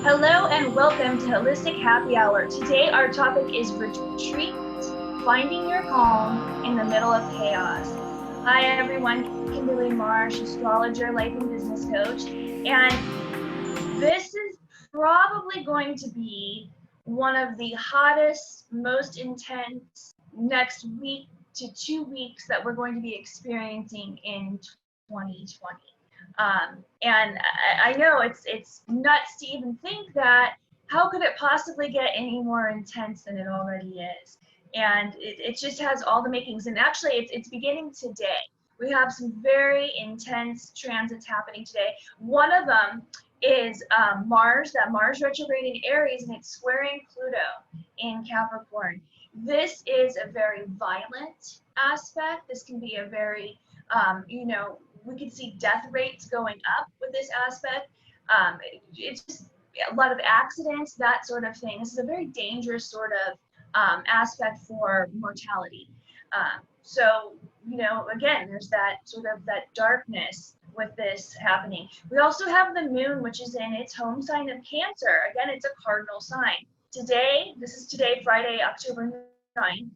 Hello and welcome to Holistic Happy Hour. Today our topic is retreat, finding your calm in the middle of chaos. Hi everyone, Kimberly Marsh, astrologer, life and business coach, and this is probably going to be one of the hottest, most intense next week to 2 weeks that we're going to be experiencing in 2020. And I know it's nuts to even think that how could it possibly get any more intense than it already is? And it just has all the makings. And actually, it's beginning today. We have some very intense transits happening today. One of them is Mars, that Mars retrograde in Aries, and it's squaring Pluto in Capricorn. This is a very violent aspect. This can be a very, we can see death rates going up with this aspect. It's just a lot of accidents, that sort of thing. This is a very dangerous sort of aspect for mortality. So, again, there's that sort of that darkness with this happening. We also have the moon, which is in its home sign of Cancer. Again, it's a cardinal sign. Today, this is today, Friday, October 9th.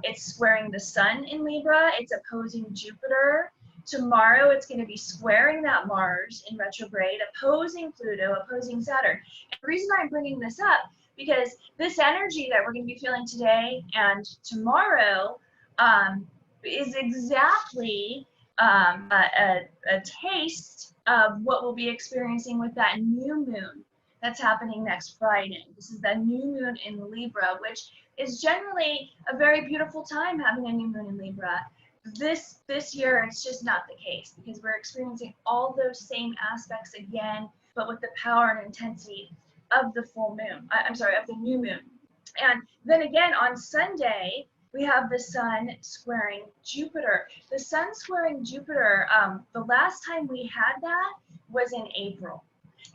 It's squaring the sun in Libra. It's opposing Jupiter. Tomorrow, it's going to be squaring that Mars in retrograde, opposing Pluto, opposing Saturn. And the reason I'm bringing this up, because this energy that we're going to be feeling today and tomorrow is exactly a taste of what we'll be experiencing with that new moon that's happening next Friday. This is the new moon in Libra, which is generally a very beautiful time having a new moon in Libra. This year, it's just not the case because we're experiencing all those same aspects again, but with the power and intensity of the full moon. Of the new moon. And then again, on Sunday, we have the sun squaring Jupiter. The sun squaring Jupiter, the last time we had that was in April.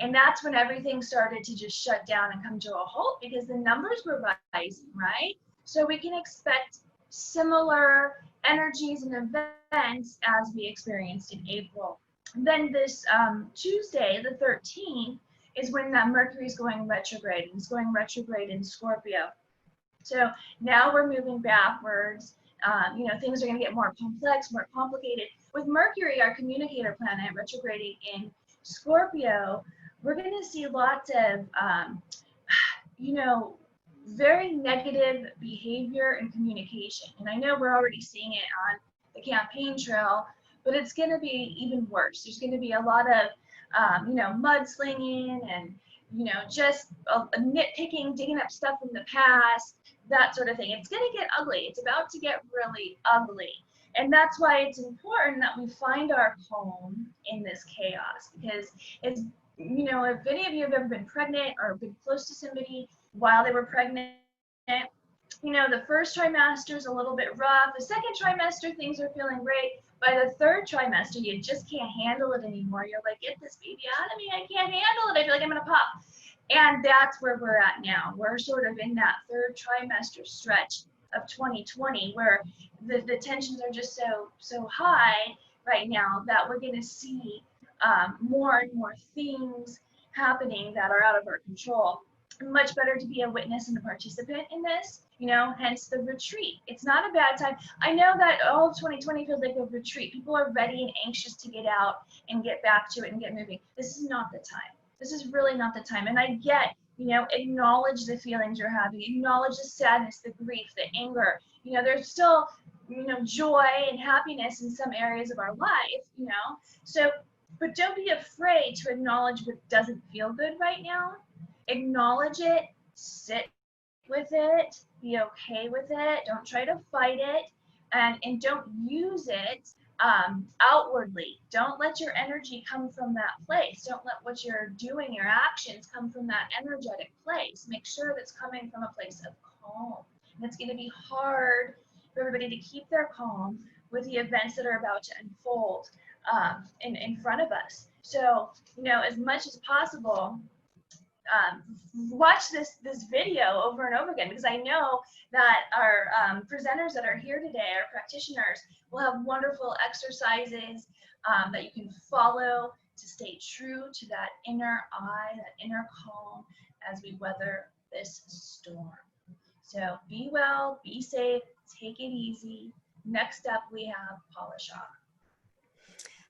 And that's when everything started to just shut down and come to a halt because the numbers were rising, right? So we can expect similar energies and events as we experienced in April. And then this Tuesday, the 13th, is when that Mercury is going retrograde, and it's going retrograde in Scorpio. So now we're moving backwards. Things are going to get more complex, more complicated. With Mercury, our communicator planet, retrograding in Scorpio, we're going to see lots of, very negative behavior and communication. And I know we're already seeing it on the campaign trail, but it's going to be even worse. There's going to be a lot of, mudslinging and, just nitpicking, digging up stuff from the past, that sort of thing. It's going to get ugly. It's about to get really ugly. And that's why it's important that we find our calm in this chaos, because it's, if any of you have ever been pregnant or been close to somebody while they were pregnant, the first trimester is a little bit rough. The second trimester, things are feeling great. By the third trimester, you just can't handle it anymore. You're like, get this baby out of me. I can't handle it. I feel like I'm going to pop. And that's where we're at now. We're sort of in that third trimester stretch of 2020 where the tensions are just so high right now that we're going to see more and more things happening that are out of our control. Much better to be a witness and a participant in this, hence the retreat. It's not a bad time. I know that all of 2020 feels like a retreat. People are ready and anxious to get out and get back to it and get moving. This is not the time. This is really not the time. And I get, acknowledge the feelings you're having, acknowledge the sadness, the grief, the anger. There's still, joy and happiness in some areas of our life, So, but don't be afraid to acknowledge what doesn't feel good right now. Acknowledge it, sit with it, be okay with it, don't try to fight it, and don't use it outwardly. Don't let your energy come from that place. Don't let what you're doing, your actions, come from that energetic place. Make sure that's coming from a place of calm. And it's going to be hard for everybody to keep their calm with the events that are about to unfold in front of us. So, as much as possible, watch this video over and over again, because I know that our presenters that are here today, our practitioners, will have wonderful exercises that you can follow to stay true to that inner eye, that inner calm as we weather this storm. So be well, be safe, take it easy. Next up, we have Paula Shaw.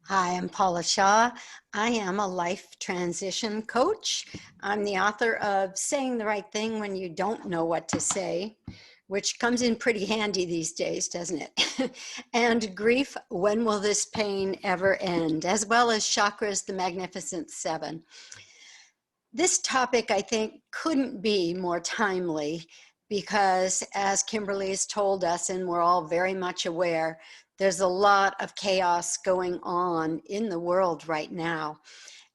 Hi, I'm Paula Shaw. I am a life transition coach. I'm the author of Saying the Right Thing When You Don't Know What to Say, which comes in pretty handy these days, doesn't it? And Grief, When Will This Pain Ever End? As well as Chakras, the Magnificent Seven. This topic, I think, couldn't be more timely because, as Kimberly has told us, and we're all very much aware, there's a lot of chaos going on in the world right now.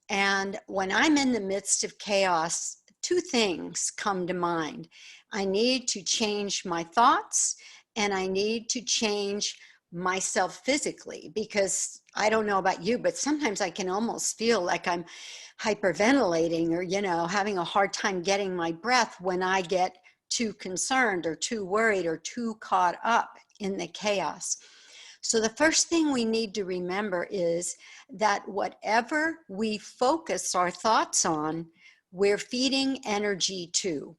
And when I'm in the midst of chaos, two things come to mind. I need to change my thoughts, and I need to change myself physically, because I don't know about you, but sometimes I can almost feel like I'm hyperventilating or, having a hard time getting my breath when I get too concerned or too worried or too caught up in the chaos. So the first thing we need to remember is that whatever we focus our thoughts on, we're feeding energy to.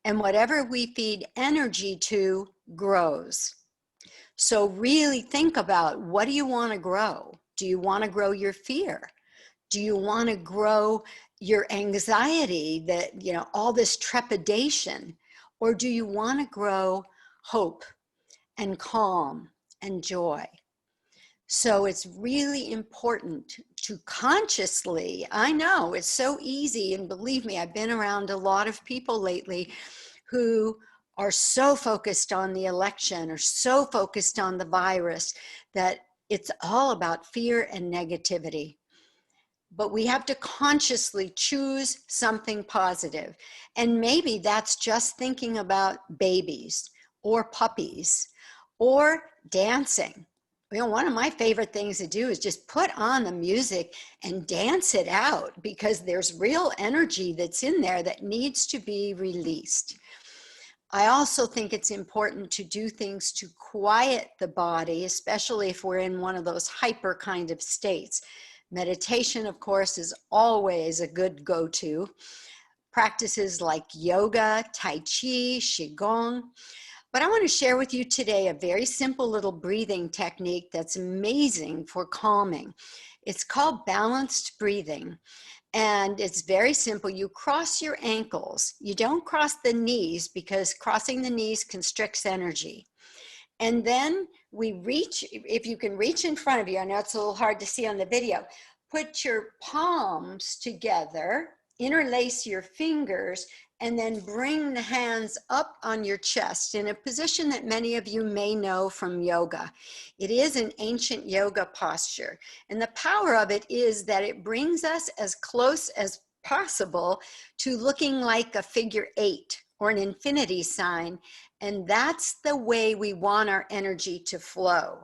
And whatever we feed energy to grows. So really think about, what do you want to grow? Do you want to grow your fear? Do you want to grow your anxiety, that, all this trepidation? Or do you want to grow hope and calm and joy? So it's really important to consciously, I know it's so easy, and believe me, I've been around a lot of people lately who are so focused on the election or so focused on the virus that it's all about fear and negativity. But we have to consciously choose something positive. And maybe that's just thinking about babies or puppies or dancing. One of my favorite things to do is just put on the music and dance it out, because there's real energy that's in there that needs to be released. I also think it's important to do things to quiet the body, especially if we're in one of those hyper kind of states. Meditation, of course, is always a good go-to. Practices like yoga, Tai Chi, Qigong. But I want to share with you today a very simple little breathing technique that's amazing for calming. It's called balanced breathing. And it's very simple. You cross your ankles. You don't cross the knees, because crossing the knees constricts energy. And then we reach, if you can reach in front of you, I know it's a little hard to see on the video, put your palms together, interlace your fingers, and then bring the hands up on your chest in a position that many of you may know from yoga. It is an ancient yoga posture. And the power of it is that it brings us as close as possible to looking like a figure 8 or an infinity sign. And that's the way we want our energy to flow.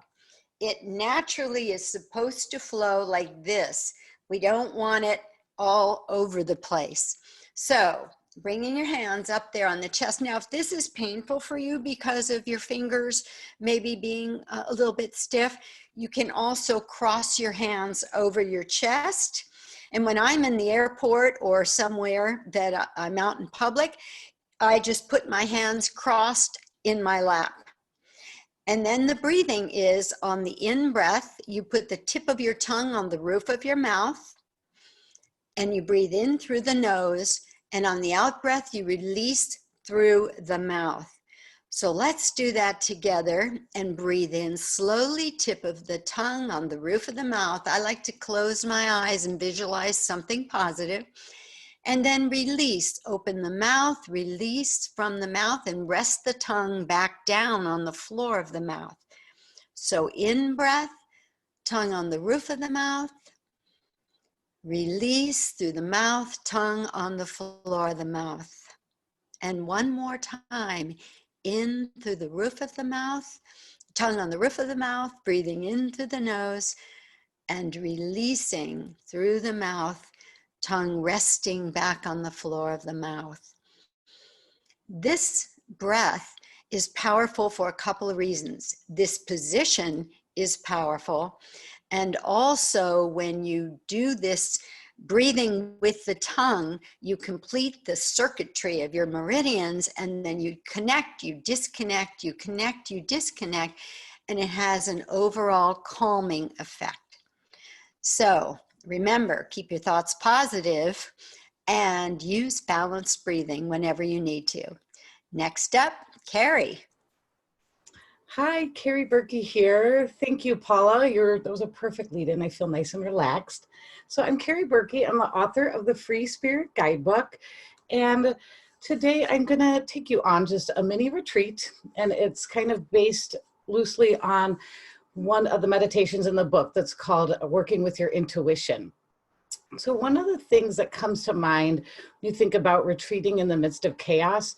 It naturally is supposed to flow like this. We don't want it all over the place. So bringing your hands up there on the chest. Now, if this is painful for you because of your fingers maybe being a little bit stiff, you can also cross your hands over your chest. And when I'm in the airport or somewhere that I'm out in public, I just put my hands crossed in my lap. And then the breathing is, on the in-breath, you put the tip of your tongue on the roof of your mouth, and you breathe in through the nose, and on the out-breath, you release through the mouth. So let's do that together and breathe in slowly, tip of the tongue on the roof of the mouth. I like to close my eyes and visualize something positive. And then release, open the mouth, release from the mouth, and rest the tongue back down on the floor of the mouth. So in breath, tongue on the roof of the mouth, release through the mouth, tongue on the floor of the mouth. And one more time, in through the roof of the mouth, tongue on the roof of the mouth, breathing in through the nose, and releasing through the mouth, tongue resting back on the floor of the mouth. This breath is powerful for a couple of reasons. This position is powerful, And also, when you do this breathing with the tongue, you complete the circuitry of your meridians, and then you connect, you disconnect, you connect, you disconnect, and it has an overall calming effect. So remember, keep your thoughts positive and use balanced breathing whenever you need to. Next up, Carrie. Hi, Carrie Berkey here. Thank you, Paula. That was a perfect lead-in. I feel nice and relaxed. So I'm Carrie Berkey. I'm the author of the Free Spirit Guidebook. And today I'm going to take you on just a mini retreat. And it's kind of based loosely on one of the meditations in the book that's called Working with Your Intuition. So one of the things that comes to mind when you think about retreating in the midst of chaos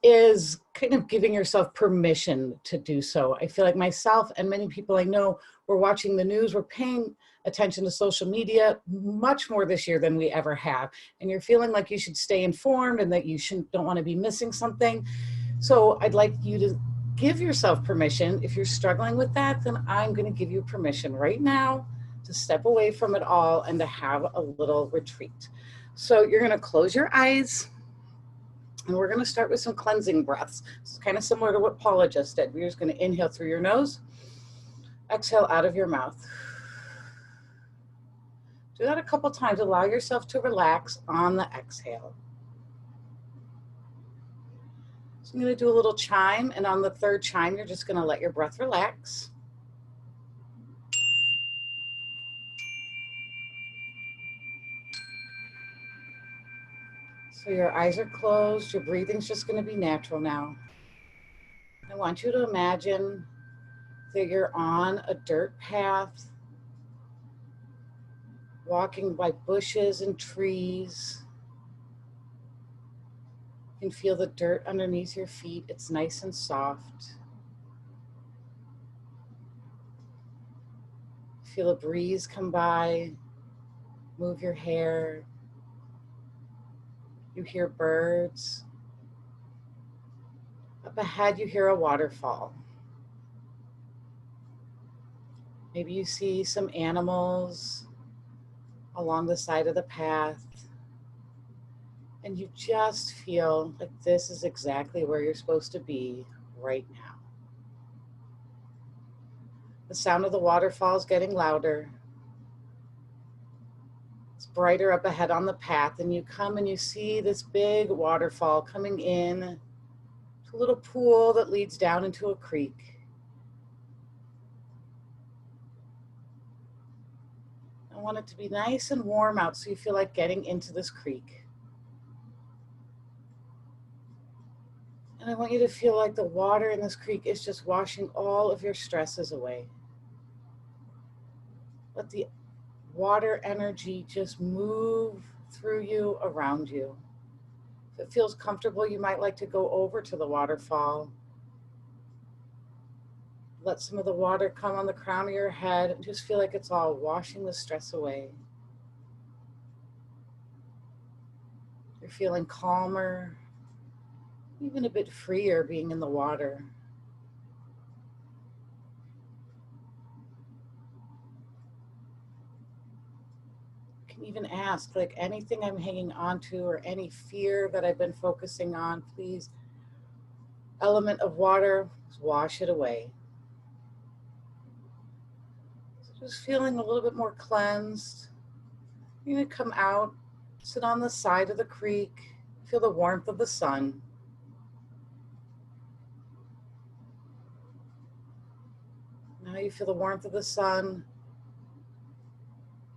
is kind of giving yourself permission to do so. I feel like myself and many people I know, we're watching the news, we're paying attention to social media much more this year than we ever have. And you're feeling like you should stay informed and that you don't want to be missing something. So I'd like you to give yourself permission. If you're struggling with that, then I'm going to give you permission right now to step away from it all and to have a little retreat. So you're going to close your eyes. And we're going to start with some cleansing breaths. It's kind of similar to what Paula just did. We're just going to inhale through your nose, exhale out of your mouth. Do that a couple times. Allow yourself to relax on the exhale. So I'm going to do a little chime, and on the third chime, you're just going to let your breath relax. So your eyes are closed. Your breathing's just going to be natural now. I want you to imagine that you're on a dirt path, walking by bushes and trees. You can feel the dirt underneath your feet. It's nice and soft. Feel a breeze come by, move your hair. You hear birds. Up ahead, you hear a waterfall. Maybe you see some animals along the side of the path. And you just feel like this is exactly where you're supposed to be right now. The sound of the waterfall is getting louder. It's brighter up ahead on the path, and you come and you see this big waterfall coming in to a little pool that leads down into a creek. I want it to be nice and warm out so you feel like getting into this creek. And I want you to feel like the water in this creek is just washing all of your stresses away. Let the water energy just move through you, around you. If it feels comfortable, you might like to go over to the waterfall. Let some of the water come on the crown of your head and just feel like it's all washing the stress away. You're feeling calmer, even a bit freer being in the water. You can even ask, like, anything I'm hanging on to or any fear that I've been focusing on, please, element of water, wash it away. So just feeling a little bit more cleansed. You're going to come out, sit on the side of the creek, feel the warmth of the sun. Now you feel the warmth of the sun,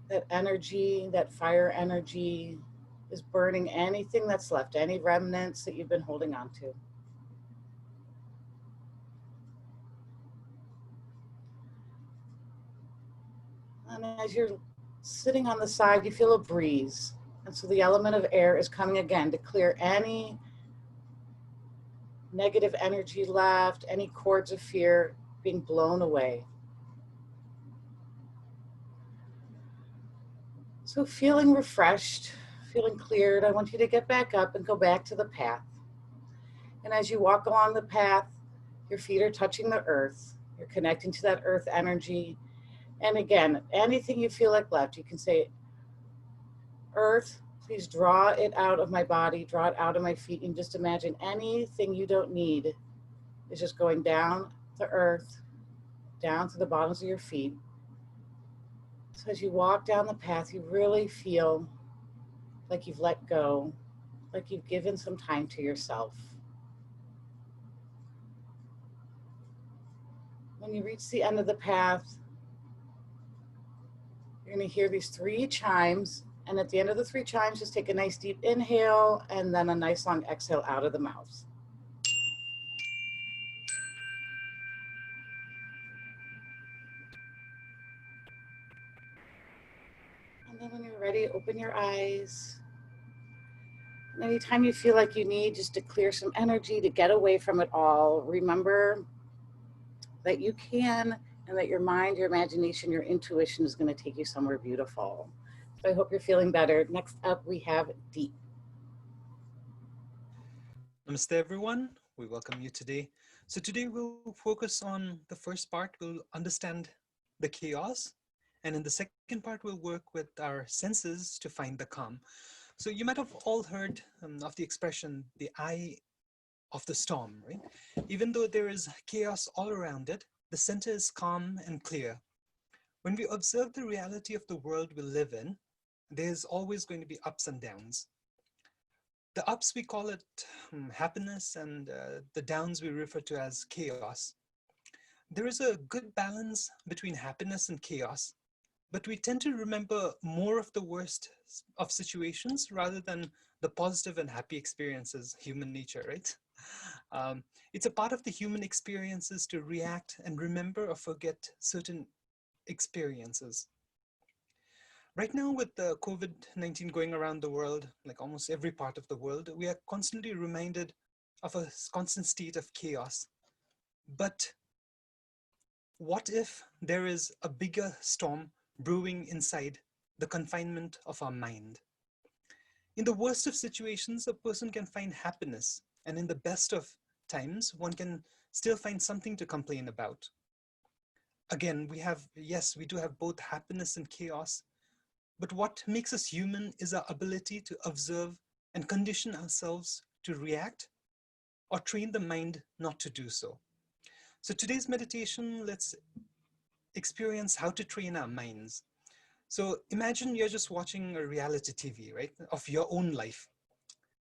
that energy, that fire energy is burning anything that's left, any remnants that you've been holding on to. And as you're sitting on the side, you feel a breeze. And so the element of air is coming again to clear any negative energy left, any cords of fear being blown away. So feeling refreshed, feeling cleared, I want you to get back up and go back to the path. And as you walk along the path, your feet are touching the earth. You're connecting to that earth energy. And again, anything you feel like left, you can say, Earth, please draw it out of my body, draw it out of my feet, and just imagine anything you don't need is just going down the earth, down to the bottoms of your feet. So as you walk down the path, you really feel like you've let go, like you've given some time to yourself. When you reach the end of the path, you're going to hear these 3 chimes. And at the end of the 3 chimes, just take a nice deep inhale and then a nice long exhale out of the mouth. And then when you're ready, open your eyes. And anytime you feel like you need just to clear some energy, to get away from it all, remember that you can, and that your mind, your imagination, your intuition is going to take you somewhere beautiful. So I hope you're feeling better. Next up, we have Deep. Namaste, everyone. We welcome you today. So today we'll focus on the first part. We'll understand the chaos. And in the second part, we'll work with our senses to find the calm. So you might have all heard of the expression, the eye of the storm, right? Even though there is chaos all around it, the center is calm and clear. When we observe the reality of the world we live in, there's always going to be ups and downs. The ups, we call it happiness, and the downs we refer to as chaos. There is a good balance between happiness and chaos, but we tend to remember more of the worst of situations rather than the positive and happy experiences, human nature, right? It's a part of the human experiences to react and remember or forget certain experiences. Right now, with the COVID-19 going around the world, like almost every part of the world, we are constantly reminded of a constant state of chaos. But what if there is a bigger storm brewing inside the confinement of our mind? In the worst of situations, a person can find happiness, and in the best of times, one can still find something to complain about. Again, we do have both happiness and chaos. But what makes us human is our ability to observe and condition ourselves to react or train the mind not to do so. So today's meditation, let's experience how to train our minds. So imagine you're just watching a reality TV, right, of your own life,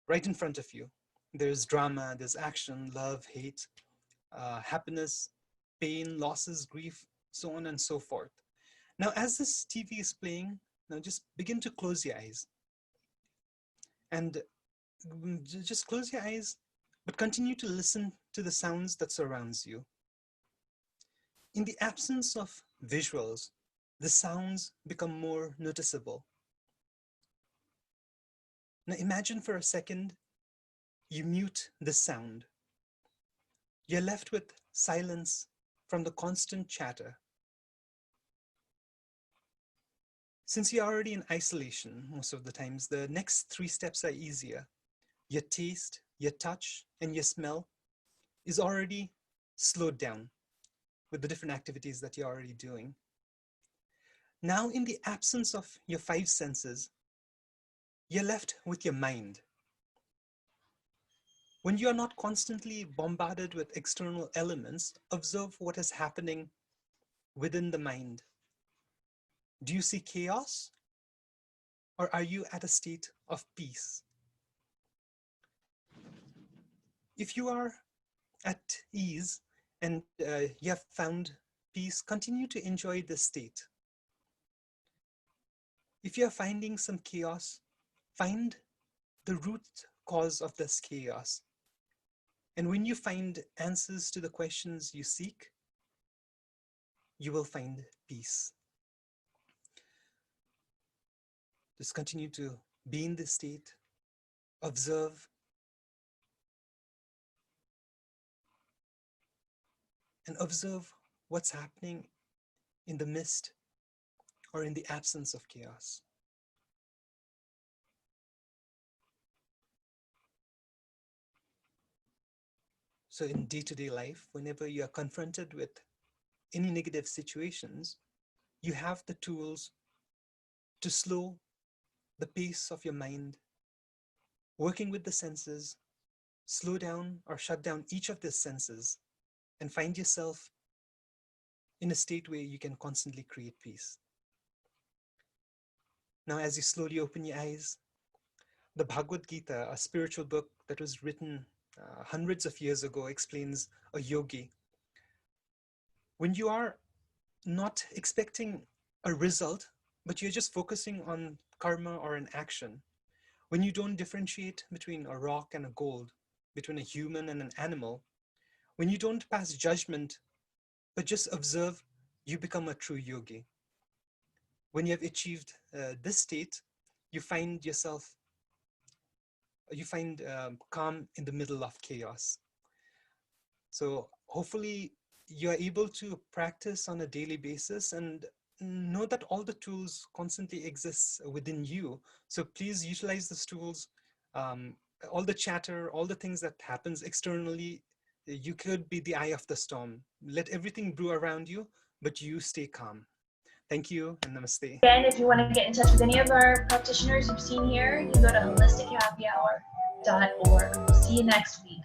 right in front of you. There's drama, there's action, love, hate, happiness, pain, losses, grief, so on and so forth. Now, as this TV is playing, now just begin to close your eyes. And just close your eyes, but continue to listen to the sounds that surrounds you. In the absence of visuals, the sounds become more noticeable. Now imagine for a second, you mute the sound. You're left with silence from the constant chatter. Since you're already in isolation most of the times, the next 3 steps are easier. Your taste, your touch, and your smell is already slowed down with the different activities that you're already doing. Now, in the absence of your 5 senses, you're left with your mind. When you are not constantly bombarded with external elements, observe what is happening within the mind. Do you see chaos? Or are you at a state of peace? If you are at ease and you have found peace, continue to enjoy this state. If you're finding some chaos, find the root cause of this chaos. And when you find answers to the questions you seek, you will find peace. Just continue to be in this state, observe, and observe what's happening in the midst or in the absence of chaos. So in day-to-day life, whenever you are confronted with any negative situations, you have the tools to slow the pace of your mind, working with the senses, slow down or shut down each of the senses, and find yourself in a state where you can constantly create peace. Now, as you slowly open your eyes, the Bhagavad Gita, a spiritual book that was written hundreds of years ago, explains a yogi. When you are not expecting a result, but you're just focusing on karma or an action, when you don't differentiate between a rock and a gold, between a human and an animal, when you don't pass judgment, but just observe, you become a true yogi. When you have achieved this state, you find yourself, you find calm in the middle of chaos. So hopefully you're able to practice on a daily basis and know that all the tools constantly exist within you. So please utilize these tools. All the chatter, all the things that happens externally, you could be the eye of the storm. Let everything brew around you, but you stay calm. Thank you and namaste. Again, if you want to get in touch with any of our practitioners you've seen here, you can go to holistichappyhour.org. We'll see you next week.